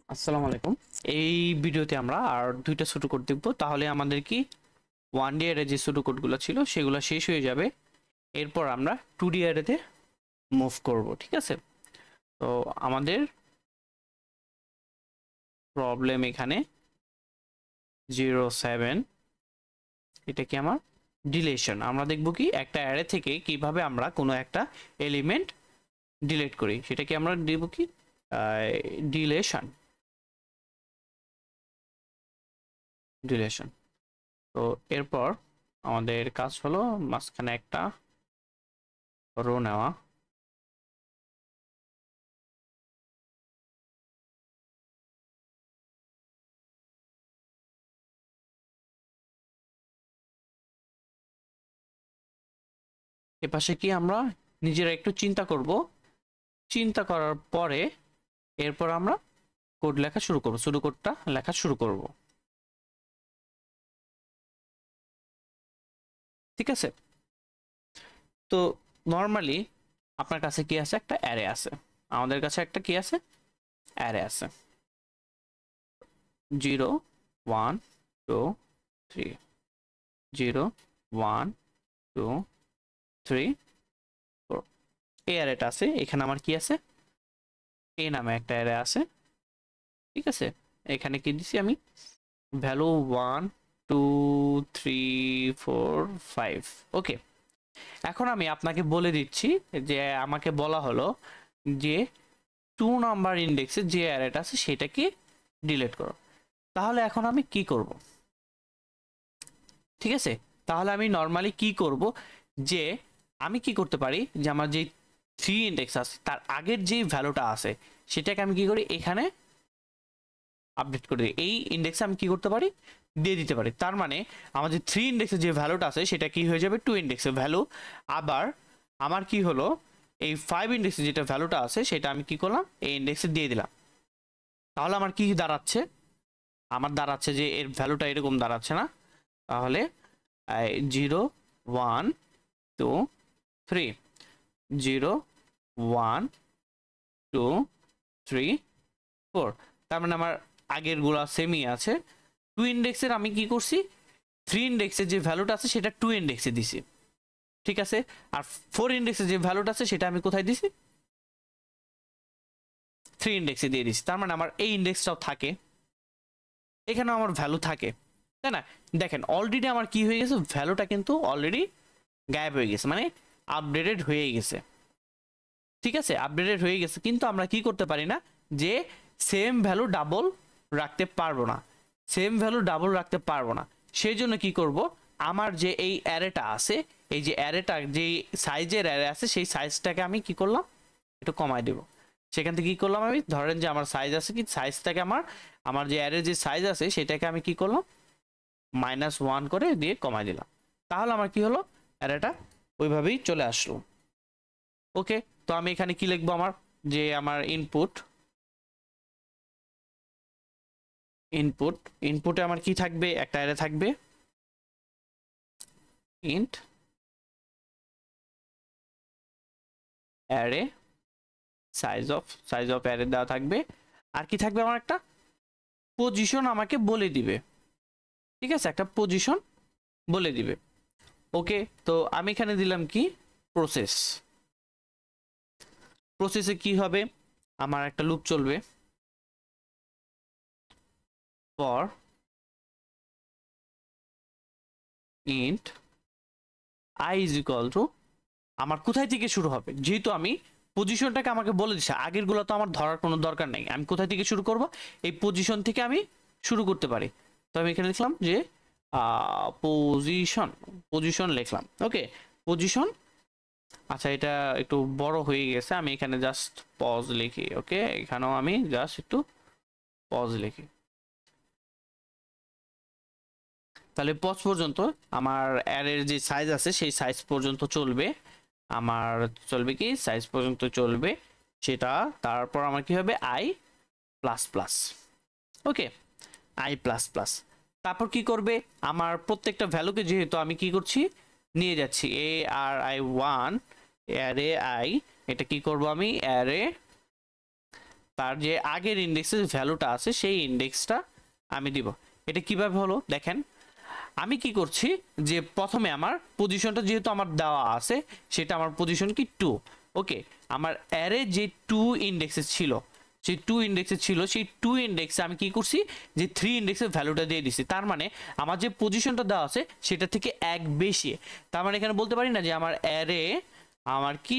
আসসালামু আলাইকুম। এই ভিডিওতে আমরা আর দুইটা ছোট কোড দেখব, তাহলে আমাদের কি 1D অ্যারে যে ছোট কোডগুলো ছিল সেগুলো শেষ হয়ে যাবে। এরপর আমরা 2D অ্যারেতে মুভ করব, ঠিক আছে? তো আমাদের প্রবলেম এখানে 07, এটা কি আমার ডিলেশন। আমরা দেখব কি একটা অ্যারে থেকে কিভাবে আমরা কোনো একটা এলিমেন্ট ডিলিট করি, সেটা কি আমরা দেব কি ডিলেশন। ডিলেশন তো এরপর আমাদের কাজ হলো মাঝখানে একটা রো নেওয়া। এপাশে কি আমরা নিজেরা একটু চিন্তা করব, চিন্তা করার পরে এরপর আমরা কোড লেখা শুরু করব, শুরু কোডটা লেখা শুরু করব, ঠিক আছে? তো নর্মালি আপনার কাছে কি আছে, একটা অ্যারে আছে। আমাদের কাছে একটা কি আছে, অ্যারে আছে 0 1 2 3, 0 1 2 3 4। এই অ্যারেটা আছে। এখানে আমার কি আছে, এ নামে একটা অ্যারে আছে, ঠিক আছে? এখানে কি দিছি আমি, ভ্যালু 1 2 3 4 5। ওকে, এখন আমি আপনাকে বলে দিচ্ছি যে আমাকে বলা হলো যে 2 নাম্বার ইন্ডেক্সে যে অ্যারেটা আছে সেটাকে ডিলিট করো। তাহলে এখন আমি কি করব, ঠিক আছে? তাহলে আমি নর্মালি কি করব, যে আমি কি করতে পারি, যে আমার যে 3 ইন্ডেক্স আছে তার আগের যে ভ্যালুটা আছে সেটাকে আমি কি করি, এখানে আপডেট করে দিই। এই ইন্ডেক্সে আমি কি করতে পারি, দিয়ে দিতে পারি। তার মানে আমার যে 3 ইন্ডেক্সে যে ভ্যালুটা আছে সেটা কি হয়ে যাবে 2 ইন্ডেক্সের ভ্যালু। আবার আমার কি হলো, এই 5 ইন্ডেক্সে যেটা ভ্যালুটা আছে সেটা আমি কি করলাম, এই ইন্ডেক্সে দিয়ে দিলাম। তাহলে আমার কি দাঁড়াচ্ছে, আমার দাঁড়াচ্ছে যে এর ভ্যালুটা এরকম দাঁড়াচ্ছে না। তাহলে 0 1 2 3, 0 1 2 3 4। তার মানে আমার আগের গুলা সেমই আছে। 2 ইন্ডেক্সের আমি কি করছি, 3 ইন্ডেক্সের যে ভ্যালুটা আছে সেটা 2 ইন্ডেক্সে দিছি, ঠিক আছে? আর 4 ইন্ডেক্সের যে ভ্যালুটা আছে সেটা আমি কোথায় দিছি, 3 ইন্ডেক্সে দিয়ে দিছি। তার মানে আমার এই ইন্ডেক্সটাও থাকে, এখানেও আমার ভ্যালু থাকে, তাই না? দেখেন অলরেডি আমার কি হয়ে গেছে, ভ্যালুটা কিন্তু অলরেডি গায়েব হয়ে গেছে, মানে আপডেটেড হয়ে গেছে, ঠিক আছে? আপডেটেড হয়ে গেছে, কিন্তু আমরা কি করতে পারি না, যে সেম ভ্যালু ডাবল রাখতে পারবো না, সেম ভ্যালু ডাবল রাখতে পারবো না। সেই জন্য কি করব, আমার যে এই অ্যারেটা আছে, এই যে অ্যারেটা যে সাইজের অ্যারে আছে সেই সাইজটাকে আমি কি করলাম, একটু কমাই দেব। সেখান থেকে কি করলাম, আমি ধরেন যে আমার সাইজ আছে কি, সাইজটাকে আমার আমার যে অ্যারের যে সাইজ আছে সেটাকে আমি কি করলাম, -1 করে দিয়ে কমাই দিলাম। তাহলে আমার কি হলো, অ্যারেটা ওইভাবেই চলে আসলো। ওকে, তো আমি এখানে কি লিখবো, আমার যে আমার ইনপুট, ইনপুটে আমার কি থাকবে, একটা অ্যারে থাকবে int array size of array দেওয়া থাকবে। আর কি থাকবে, আমার একটা পজিশন আমাকে বলে দিবে, ঠিক আছে? একটা পজিশন বলে দিবে। ওকে, তো আমি এখানে দিলাম কি, প্রসেস। প্রসেসে কি হবে, আমার একটা লুপ চলবে for int I is equal to, আমার কোথায় থেকে শুরু হবে, যেহেতু আমি পজিশনটাকে আমাকে বলে দিচ্ছে, আগের গুলো তো আমার ধরার কোনো দরকার নেই, আমি কোথায় থেকে শুরু করব, এই পজিশন থেকে আমি শুরু করতে পারি। তো আমি এখানে লিখলাম যে পজিশন, পজিশন লিখলাম। ওকে, পজিশন। আচ্ছা, এটা একটু বড় হয়ে গেছে, আমি এখানে জাস্ট পজ লিখি। ওকে, এখানেও আমি জাস্ট একটু পজ লিখি। তাহলে পজ পর্যন্ত আমার অ্যারের যে সাইজ আছে সেই সাইজ পর্যন্ত চলবে, আমার চলবে কি, সাইজ পর্যন্ত চলবে সেটা। তারপর আমার কি হবে, I plus plus. Okay, I plus plus. তারপর কি করবে, আমার প্রত্যেকটা ভ্যালুকে যেহেতু আমি কি করছি, নিয়ে যাচ্ছি এ আর আই ওয়ান অ্যারে আই, এটা কি করব আমি, অ্যারে তার যে আগের ইন্ডেক্সের ভ্যালুটা আছে সেই ইন্ডেক্সটা আমি দিব। এটা কিভাবে হলো দেখেন, আমি কি করছি যে প্রথমে আমার পজিশনটা যেহেতু আমার দেওয়া আছে, সেটা আমার পজিশন কি 2। ওকে, আমার অ্যারে যে 2 ইন্ডেক্সে ছিল, সেই 2 ইন্ডেক্সে ছিল, সেই 2 ইন্ডেক্সে আমি কি করছি যে 3 ইন্ডেক্সের ভ্যালুটা দিয়ে দিছি। তার মানে আমার যে পজিশনটা দেওয়া আছে সেটা থেকে এক বেশি। তার মানে এখানে বলতে পারি না যে আমার অ্যারে আমার কি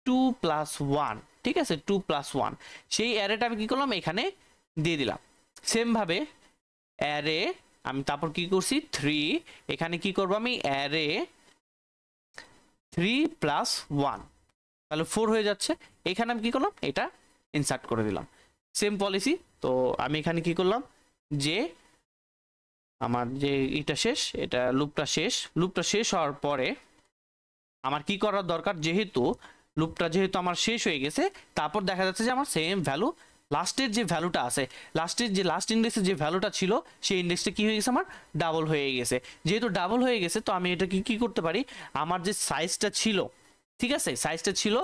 2 + 1, ঠিক আছে, 2 + 1, সেই অ্যারেটা আমি কি করলাম এখানে দিয়ে দিলাম। সেমভাবে অ্যারে আমি তারপর কি করছি 3, এখানে কি করব আমি অ্যারে 3 + 1, তাহলে 4 হয়ে যাচ্ছে। এখানে আমি কি করলাম এটা ইনসার্ট করে দিলাম, সেম পলিসি। তো আমি এখানে কি করলাম যে আমার যে এটা শেষ, এটা লুপটা শেষ হওয়ার পরে আমার কি করার দরকার, যেহেতু লুপটা যেহেতু আমার শেষ হয়ে গেছে, তারপর দেখা যাচ্ছে যে আমার সেম ভ্যালু লাস্টের যে ভ্যালুটা আছে, লাস্ট ইন্ডেক্সের যে ভ্যালুটা ছিল সেই ইন্ডেক্সটা কি হয়ে গেছে আমার ডাবল হয়ে গেছে। যেহেতু ডাবল হয়ে গেছে তো আমি এটা কি করতে পারি, আমার যে সাইজটা ছিল, ঠিক আছে, সাইজটা ছিল,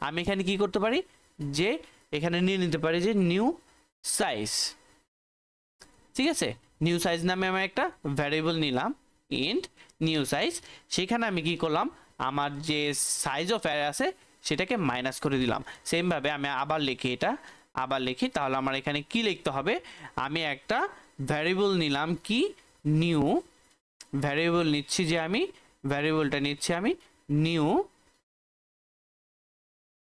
আমি এখানে কি করতে পারি যে এখানে নিয়ে নিতে পারি যে নিউ সাইজ, ঠিক আছে। নিউ সাইজ নামে আমি একটা ভ্যারিয়েবল নিলাম, ইন্ট নিউ সাইজ। সেখানে আমি কি করলাম, আমার যে সাইজ অফ অ্যারে আছে সেটাকে মাইনাস করে দিলাম। সেমভাবে আমি আবার লিখি, তাহলে আমার এখানে কি লিখতে হবে, আমি একটা ভ্যারিয়েবল নিলাম কি নিউ, ভ্যারিয়েবল নিচ্ছি যে আমি ভ্যারিয়েবলটা নিচ্ছি আমি নিউ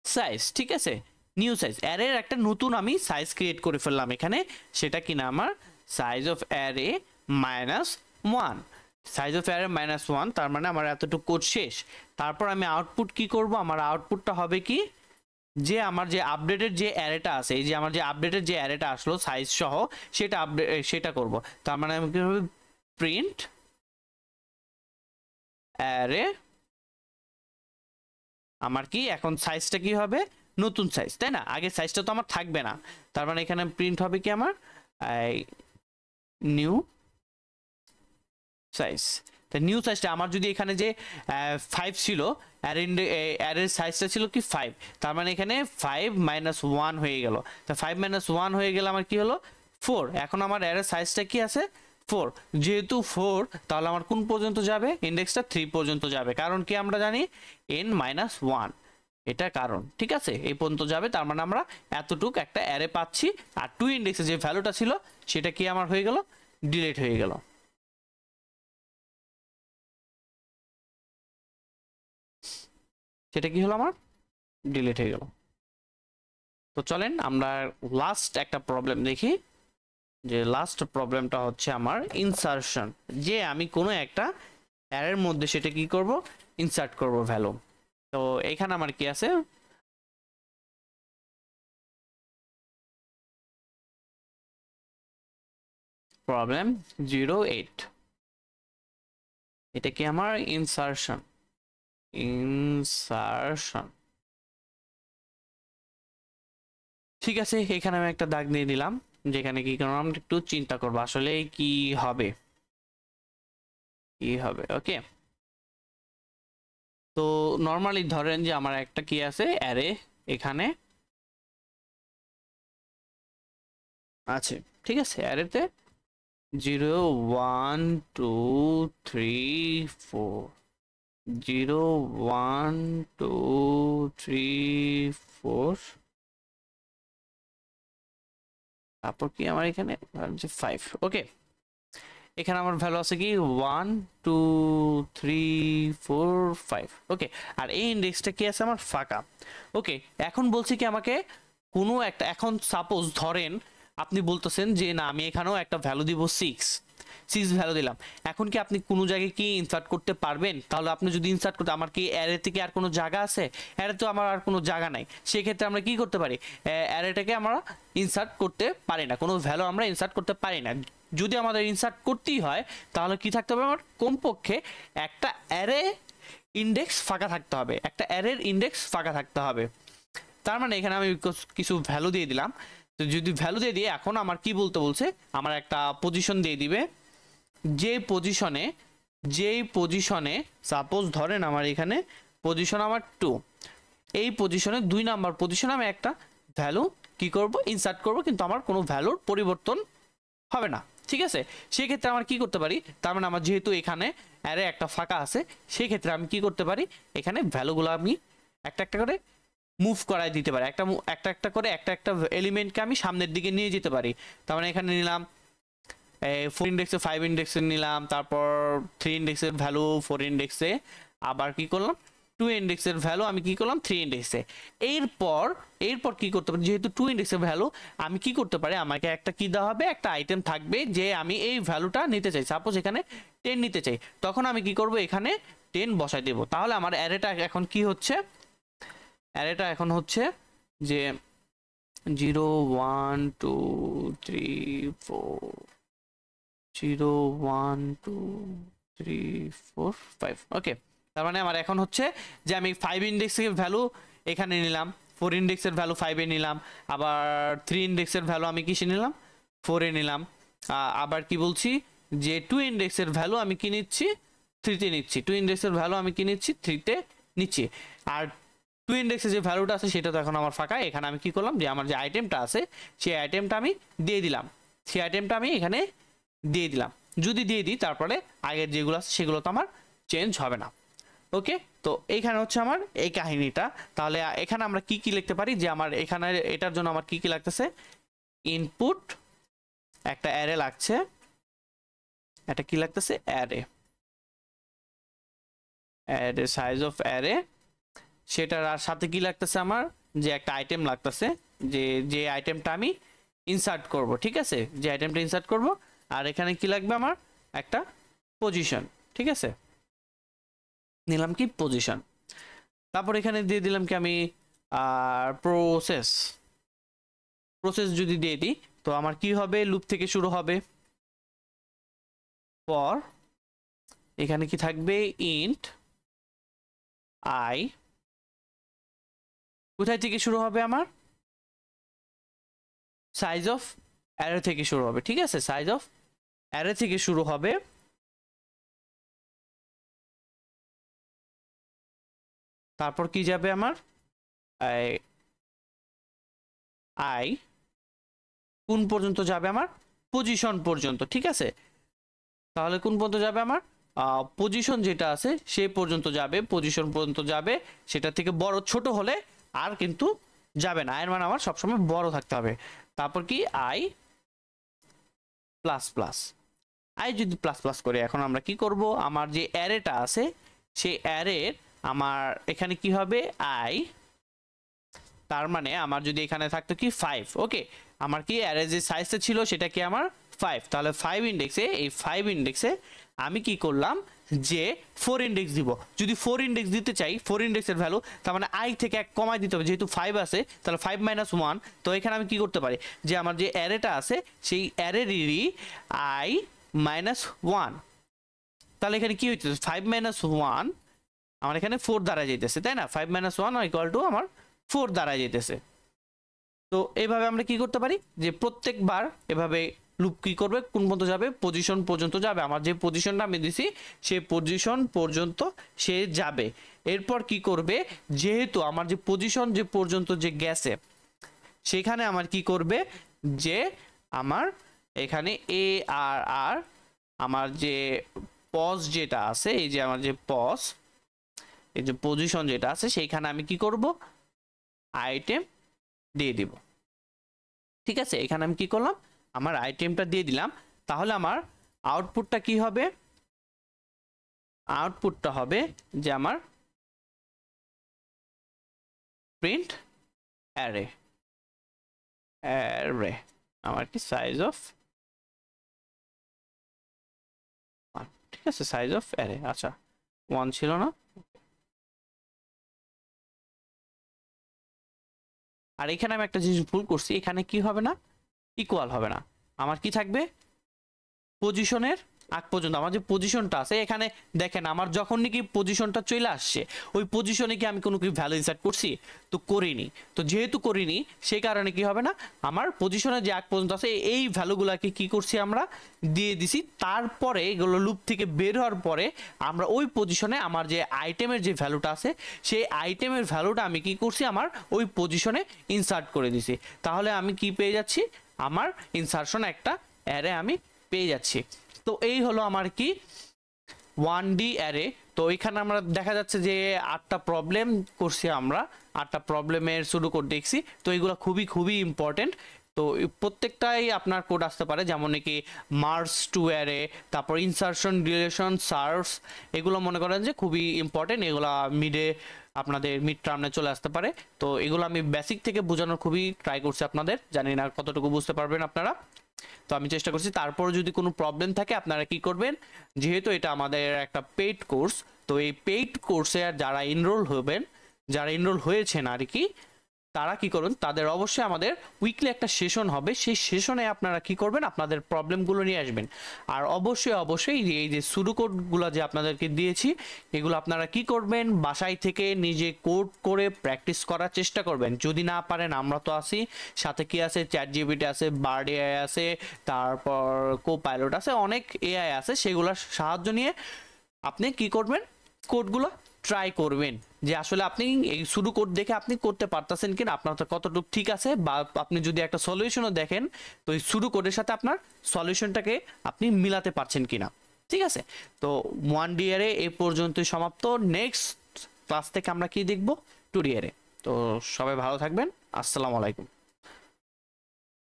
সাইজ, ঠিক আছে, নিউ সাইজ। অ্যারের একটা নতুন আমি সাইজ ক্রিয়েট করে ফেললাম এখানে, সেটা কিনা আমার size of array -1, size of array -1। তার মানে আমার এতটুকু কোড শেষ। তারপর আমি আউটপুট কি করব, আমার আউটপুটটা হবে কি যে আমার যে আপডেটেড যে অ্যারেটা আছে, এই যে আমার যে আপডেটেড যে অ্যারেটা আসলো সাইজ সহ, সেটা করব। তার মানে আমি কি হবে প্রিন্ট অ্যারে, আমার কি এখন সাইজটা কি হবে নতুন সাইজ, তাই না, আগের সাইজটা তো আমার থাকবে না। তার মানে এখানে প্রিন্ট হবে কি আমার নিউ সাইজ। তা নিউ সাইজটা আমার যদি এখানে যে 5 ছিল, অ্যারের সাইজটা ছিল কি 5, তার মানে এখানে 5 - 1 হয়ে গেল। তা 5 - 1 হয়ে গেলে আমার কি হলো 4। এখন আমার অ্যারের সাইজটা কি আছে 4, যেহেতু 4 তাহলে আমার কোন পর্যন্ত যাবে, ইন্ডেক্সটা 3 পর্যন্ত যাবে। কারণ কি আমরা জানি n-1, এটা কারণ, ঠিক আছে, এই পর্যন্ত যাবে। তার মানে আমরা এতটুক একটা অ্যারে পাচ্ছি। আর 2 ইন্ডেক্সে যে ভ্যালুটা ছিল সেটা কি আমার হয়ে গেল ডিলিট হয়ে গেল। সেটা কি হলো আমার ডিলিট হয়ে গেল। তো চলেন আমরা লাস্ট একটা প্রবলেম দেখি, যে লাস্ট প্রবলেমটা হচ্ছে আমার ইনসারশন, যে আমি কোনো একটা অ্যারের মধ্যে সেটা কি করব ইনসার্ট করব ভ্যালু। তো এখানে আমার কি আছে, প্রবলেম 08, এটা কি আমার ইনসারশন। ঠিক আছে, এখানে আমি একটা দাগ দিয়ে দিলাম, যেখানে কি করলাম আমরা একটু চিন্তা করবো আসলে কি হবে। ওকে, তো নর্মালি ধরেন যে আমার একটা কি আছে অ্যারে এখানে আছে, ঠিক আছে, অ্যারেতে 0 1 2 3 4, 0 1 2 3 4, তারপর কি আমার এখানে 5। ওকে, এখানে আমার ভ্যালু আছে কি 1 2 3 4 5। ওকে, আর এই ইন্ডেক্সটা কি আছে আমার ফাঁকা। ওকে, এখন বলছি কি আমাকে কোনো একটা, এখন সাপোজ ধরেন আপনি বলতেছেন যে না আমি এখানেও একটা ভ্যালু দিব 6 ভ্যালু দিলাম। এখন কি আপনি কোনো জায়গায় কি ইনসার্ট করতে পারবেন? তাহলে আপনি যদি ইনসার্ট করতে, আমার কি অ্যারে থেকে আর কোনো জায়গা আছে? অ্যারে তো আমার আর কোনো জায়গা নাই। সেক্ষেত্রে আমরা কি করতে পারি, অ্যারেটাকে আমরা ইনসার্ট করতে পারি না, কোনো ভ্যালু আমরা ইনসার্ট করতে পারি না। যদি আমাদের ইনসার্ট করতেই হয় তাহলে কি থাকতে হবে, আমার কমপক্ষে একটা অ্যারে ইন্ডেক্স ফাঁকা থাকতে হবে, একটা অ্যারের ইন্ডেক্স ফাঁকা থাকতে হবে। তার মানে এখানে আমি কিছু ভ্যালু দিয়ে দিলাম। তো যদি ভ্যালু দিয়ে দিয়ে এখন আমার কি বলতে বলছে, আমার একটা পজিশন দিয়ে দিবে, যেই পজিশনে সাপোজ ধরেন আমার এখানে পজিশন আমার 2, এই পজিশনে 2 নাম্বার পজিশনে আমি একটা ভ্যালু কি কি করব, ইনসার্ট করব, কিন্তু আমার কোনো ভ্যালুর পরিবর্তন হবে না। ঠিক আছে, সেই ক্ষেত্রে আমার কি করতে পারি, তার মানে আমার যেহেতু এখানে অ্যারে একটা ফাঁকা আছে, সেই ক্ষেত্রে আমি কি করতে পারি, এখানে ভ্যালুগুলো আমি একটা একটা করে মুভ করায় দিতে পারি, একটা একটা করে একটা একটা এলিমেন্টকে আমি সামনের দিকে নিয়ে যেতে পারি। তার মানে এখানে নিলাম 4 ইন্ডেক্সে 5 ইন্ডেক্সে নিলাম, তারপর 3 ইন্ডেক্সের ভ্যালু 4 ইন্ডেক্সে, আবার কি করলাম 2 ইন্ডেক্সের ভ্যালু আমি কি করলাম 3 ইন্ডেক্সে। এরপর কি করতে পারি, যেহেতু 2 ইন্ডেক্সের ভ্যালু আমি কি করতে পারি, আমাকে একটা কি দেওয়া হবে, একটা আইটেম থাকবে যে আমি এই ভ্যালুটা নিতে চাই, সাপোজ এখানে 10 নিতে চাই, তখন আমি কি করব, এখানে 10 বসাই দেব। তাহলে আমার অ্যারেটা এখন কি হচ্ছে, অ্যারেটা এখন হচ্ছে যে 0 1 2 3 4 0 1 2 3 4 5। ওকে, তার মানে আমার এখন হচ্ছে যে আমি 5 ইন্ডেক্সের ভ্যালু এখানে নিলাম, 4 ইন্ডেক্সের ভ্যালু 5 এ নিলাম, আবার 3 ইন্ডেক্সের ভ্যালু আমি কিসে নিলাম 4 এ নিলাম, আবার কি বলছি যে 2 ইন্ডেক্সের ভ্যালু আমি কি নিচ্ছি 3 তে নিচ্ছি, 2 ইন্ডেক্সের ভ্যালু আমি কি নিচ্ছি 3 তে নিচ্ছি। আর 2 ইন্ডেক্সে যে ভ্যালুটা আছে সেটা তো এখন আমার ফাঁকা, এখানে আমি কি করলাম যে আমার যে আইটেমটা আছে সেই আইটেমটা আমি দিয়ে দিলাম, সেই আইটেমটা আমি এখানে দিয়ে দিলাম। যদি দিয়ে দিই তারপরে আগের যেগুলো আছে সেগুলো তো আমার চেঞ্জ হবে না। ওকে, তো এইখানে হচ্ছে আমার এই কাহিনীটা। তাহলে এখানে আমরা কি কি লিখতে পারি, যে আমার এখানে এটার জন্য আমার কি কি লাগতেছে, ইনপুট একটা অ্যারে লাগছে, এটা কি লাগতেছে array, array size of array, সেটার আর সাথে কি লাগতেছে আমার, যে একটা আইটেম লাগতেছে, যে আইটেমটা আমি ইনসার্ট করব। ঠিক আছে, যে আইটেমটা ইনসার্ট করব, আর এখানে কি লাগবে আমার একটা পজিশন। ঠিক আছে, নিলাম কি পজিশন, তারপর এখানে দিয়ে দিলাম কি আমি প্রসেস, প্রসেস যদি দিয়ে দিই তো আমার কি হবে, লুপ থেকে শুরু হবে, পর এখানে কি থাকবে ইন্ট আই, কোথায় থেকে শুরু হবে আমার সাইজ অফ অ্যারে থেকে শুরু হবে। ঠিক আছে, সাইজ অফ অ্যারে থেকে শুরু হবে, তারপর কি যাবে আমার আই কোন পর্যন্ত যাবে, আমার পজিশন পর্যন্ত। ঠিক আছে, তাহলে কোন পর্যন্ত যাবে আমার পজিশন যেটা আছে সেই পর্যন্ত যাবে, পজিশন পর্যন্ত যাবে, সেটা থেকে বড় ছোট হলে আর কিন্তু যাবে না, এর মানে আমার সবসময় বড় থাকতে হবে। তারপর কি আই প্লাস প্লাস, আই যদি প্লাস প্লাস করে এখন আমরা কি করব, আমার যে অ্যারেটা আছে সেই অ্যারের আমার এখানে কি হবে আই, তার মানে আমার যদি এখানে থাকতো কি 5, ওকে, আমার কি অ্যারে যে সাইজটা ছিল সেটা কি আমার 5, তাহলে 5 ইন্ডেক্সে, এই 5 ইন্ডেক্সে আমি কি করলাম যে 4 ইন্ডেক্স দিব। যদি 4 ইন্ডেক্স দিতে চাই, 4 ইন্ডেক্সের ভ্যালু, তার মানে আই থেকে এক কমাই দিতে হবে, যেহেতু 5 আছে তাহলে 5 - 1, তো এখানে আমি কি করতে পারি, যে আমার যে অ্যারেটা আছে সেই অ্যারেরই আই -1, তাহলে এখানে কি হইতেছে 5 - 1 আমার এখানে 4 দ্বারা যেতেছে, তাই না, 5 - 1 ইকুয়াল টু আমার 4 দ্বারা যেতেছে। তো এইভাবে আমরা কি করতে পারি, যে প্রত্যেকবার এভাবে লুপ কি করবে, কোন পর্যন্ত যাবে, পজিশন পর্যন্ত যাবে, আমার যে পজিশনটা আমি দিছি সেই পজিশন পর্যন্ত সে যাবে। এরপর কি করবে, যেহেতু আমার যে পজিশন যে পর্যন্ত যে গেছে সেখানে আমার কি করবে, যে আমার এখানে এ আর আর আমার যে পজ যেটা আছে, এই যে আমার যে পজ, এই যে পজিশন যেটা আছে সেইখানে আমি কি করব আইটেম দিয়ে দিব। ঠিক আছে, এখানে আমি কি করলাম, আমার আইটেমটা দিয়ে দিলাম। তাহলে আমার আউটপুটটা কি হবে, আউটপুটটা হবে যে আমার প্রিন্ট অ্যারে, অ্যারে আমার কি সাইজ অফ, ঠিক আছে সাইজ অফ অ্যারে, আচ্ছা 1 ছিল না। আর এখানে আমি একটা জিনিস ভুল করছি, এখানে কি হবে না, ইকুয়াল হবে না, আমার কি থাকবে পজিশনের আগ পর্যন্ত আমার যে পজিশনটা আছে এখানে দেখেন আমার যখন নাকি পজিশনটা চলে আসছে ওই পজিশনে কি আমি কোনো কি ভ্যালু ইনসার্ট করছি? তো করিনি। তো যেহেতু করিনি সেই কারণে কি হবে না, আমার পজিশনে যে আগ পর্যন্ত আছে এই ভ্যালুগুলোকে কি করছি আমরা দিয়ে দিছি। তারপরে এগুলো লুপ থেকে বের হওয়ার পরে আমরা ওই পজিশনে আমার যে আইটেমের যে ভ্যালুটা আছে সেই আইটেমের ভ্যালুটা আমি কি করছি আমার ওই পজিশনে ইনসার্ট করে দিছি। তাহলে আমি কি পেয়ে যাচ্ছি, আমার ইনসারশন একটা অ্যারে আমি পেয়ে যাচ্ছি। তো এই হলো আমার কি 1D অ্যারে। তো এখানে আমরা দেখা যাচ্ছে যে 8টা প্রবলেম করছি, আমরা 8টা প্রবলেমের শুরু কোড দেখছি। তো এগুলো খুবই খুবই ইম্পর্টেন্ট। তো প্রত্যেকটাই আপনার কোড আসতে পারে, যেমন নাকি মার্জ টু অ্যারে, তারপর ইনসারশন, ডিলিশন, সার্ভস, এগুলো মনে করেন যে খুবই ইম্পর্টেন্ট। এগুলো মিডে আপনাদের মিড টার্মে চলে আসতে পারে। তো এগুলো আমি বেসিক থেকে বোঝানোর খুবই ট্রাই করছি আপনাদের, জানি না কতটুকু বুঝতে পারবেন আপনারা, তো আমি চেষ্টা করছি। তারপর যদি কোনো প্রবলেম থাকে আপনারা কি করবেন, যেহেতু এটা আমাদের একটা পেইড কোর্স, তো এই পেইড কোর্সে যারা এনরোল হবেন, যারা এনরোল হয়েছেন আর কি, তারা কি করুন, তাদের অবশ্যই আমাদের উইকলি একটা সেশন হবে, সেই সেশনে আপনারা কি করবেন, আপনাদের প্রবলেমগুলো নিয়ে আসবেন। আর অবশ্যই অবশ্যই এই যে সুডো কোডগুলো যে আপনাদেরকে দিয়েছি এগুলো আপনারা কি করবেন, বাসায় থেকে নিজে কোড করে প্র্যাকটিস করার চেষ্টা করবেন। যদি না পারেন আমরা তো আছি, সাথে কি আছে, চ্যাট জিপিটি আছে, বার্ড এআই আছে, তারপর কোপাইলট আছে, অনেক এআই আছে, সেগুলোর সাহায্য নিয়ে আপনি কি করবেন, কোডগুলো ট্রাই করবেন যে আসলে আপনি এই শুরু কোড দেখে আপনি করতে পারতেছেন কিনা, আপনার তো কতটুকু ঠিক আছে, বা আপনি যদি একটা সলিউশনও দেখেন তো এই শুরু কোডের সাথে আপনার সলিউশনটাকে আপনি মিলাতে পারছেন কিনা। ঠিক আছে, তো 1D এ এই পর্যন্তই সমাপ্ত। নেক্সট ক্লাস থেকে আমরা কি দেখব, 2D এ। তো সবাই ভালো থাকবেন, আসসালামু আলাইকুম।